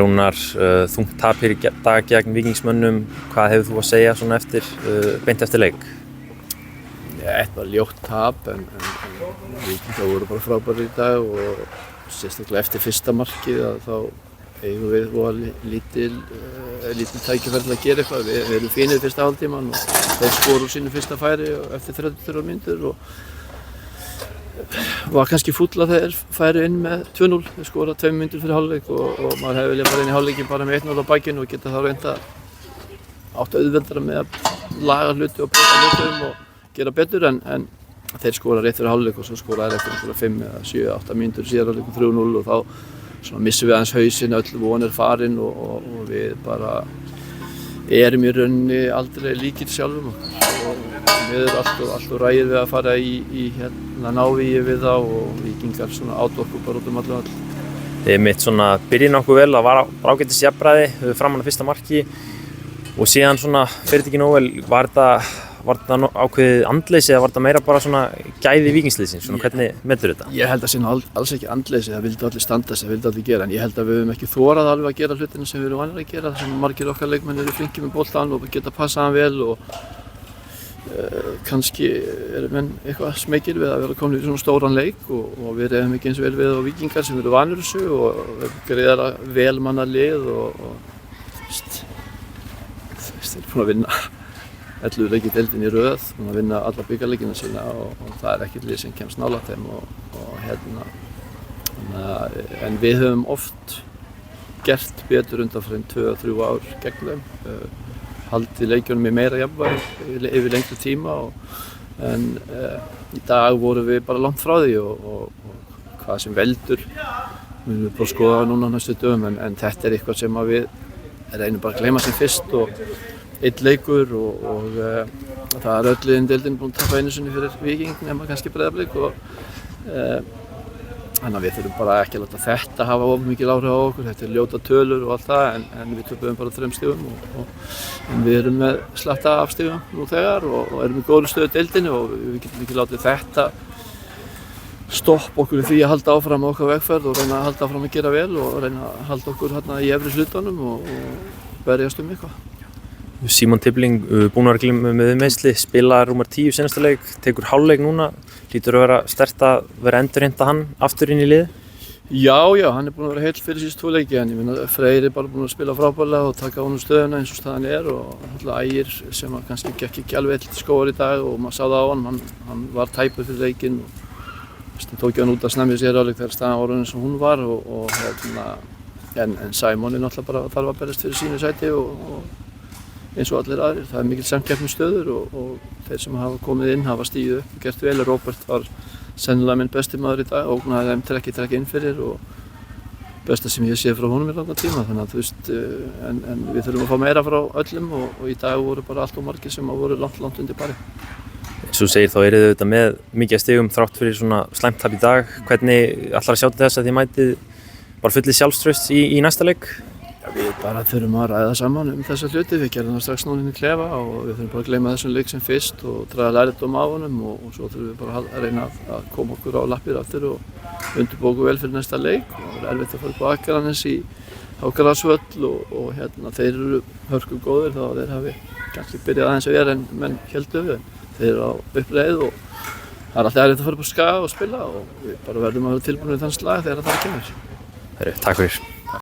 Rúnar, þungt tap hér í dag gegn Víkingsmönnum. Hvað hefur þú að segja svona beint eftir leik? Eitt var ljótt tap en Víkingar voru bara frábærir í dag og sérstaklega eftir fyrsta markið að þá eigum við lítil tækifæri til að gera eitthvað. Við erum fínir fyrsta hálftíman og þeir skoru úr sínu fyrsta færi eftir 33 mínútur og var kannski fúll að þeir færu inn með 2-0. Þeir skora 2 mínútur fyrir hálfleik og maður hefði viljað fara inn í hálfleikin bara með 1-0 á bakinu og geta þá reynda átt auðveldara með að laga hluti og breyta hlutum og gera betur en þeir skora rétt fyrir hálfleik og svo skora þeir eftir 5 eða 7, 8 mínútur síðar hálfleikum 3-0 og þá missum við aðeins hausinn, öll von farin og við bara erum í rauninni aldrei líkir sjálfum okkur og við erum alltaf rægir við að fara í návíi við þá og Víkingar át okkur bara út allan völl. Þið mitt byrjið nokkuð vel, það var ágætis jafnræði framan á fyrsta marki og síðan fer þetta ekki nógu vel. Var þetta ákveðið andleysi eða var þetta meira bara gæði Víkingsliðsins? Hvernig metur þetta? Ég held að sé alls ekki andleysi, það vildi allir standa sig, það vildi allir gera en ég held að við höfum ekki þorað alveg að gera hlutina sem við erum vanir að gera þar sem margir okkar leikmenn eru flinkir með boltann og geta passað hann vel og kannski eru menn eitthvað smekir við að vera komin í svona stóran leik og við reyðum ekki eins vel við á Víkingar sem eru vanir þessu og greiðara velmanna lið og þeir eru búin að vinna 11 leiki í deildinni í röð, búin að vinna alla bikarleikina sína og það er ekkert lið sem kemst nálægt þeim en við höfum oft gert betur undanfarin 2-3 ár gegn þeim. Haldið leikjunum í meira jafnvægi yfir lengri tíma en í dag vorum við bara langt frá því og hvað sem veldur við erum bara að skoða núna næstu dögum en þetta er eitthvað sem við reynum bara að gleyma sem fyrst og einn leikur og það er öll liðin deildin búin að tapa einu sinni fyrir Víking nema kannski Breiðablik og þannig að við þurfum bara ekki að láta þetta hafa of mikil áhrif á okkur, þetta er ljóta tölur og allt það en við töpuðum bara 3 stigum en við erum með slatta af stigum nú þegar og erum í góðri stöðu deildinni og við getum ekki látið þetta stoppa okkur í því að halda áfram á okkar vegferð og reyna að halda áfram að gera vel og reyna að halda okkur í efri hlutunum og berjast eitthvað. Símon Tippling, búinn að vera glíma með meiðsli, spilaði rúmar 10 seinasta leik, tekur hálfleik núna. Hlýtur að vera sterkt að vera endurheimta hann aftur inn í liðið? Já, hann er búinn að vera heill fyrir síðustu 2 leiki en ég meina Freyr er bara búinn að spila frábærlega og taka honum stöðuna eins og staðan er og Ægir sem kannski gekk ekki alveg til skógar í dag og maður sá það á hann var tæpur fyrir leikinn og tók hann út að snemmi sér áleik þegar staðan var eins og hún var en Simon er náttúrulega bara þarf að berjast fyrir sínu sæti og eins og allir aðrir. Það er mikil samkeppnisstöður og þeir sem hafa komið inn hafa stigið upp og gert vel. Róbert var sennilega minn besti maður í dag, ógnaði þeim trekk inn fyrir og besta sem ég sé frá honum í langan tíma. Þannig að en við þurfum að fá meira frá öllum og í dag voru bara allt of margir sem voru langt undir pari. Eins og segir þá eru þið auðvitað með mikið stigum þrátt fyrir svona slæmt tap í dag. Hvernig ætlar að sjá til þess að þið mætið bara fullið sjálfstraust í næsta leik? Við bara þurfum að ræða saman þessa hluti, við gerðum það strax núna inn í klefa og við þurfum bara að gleyma þessum leik sem fyrst og draga lærdóm á honum og svo þurfum við bara að reyna að koma okkur á lappir aftur og undirbúa okkur vel fyrir næsta leik og það er erfitt að fara upp á Akranesi í Hákonarvöll og þeir eru hörku góðir þá þeir hafi kannski byrjað aðeins að vera en menn héldu við þeir eru á uppleið og það er alltaf erfitt að fara upp á Skaga og spila og við bara verðum að vera tilbúinir í þann slag þegar það kemur. Takk fyrir.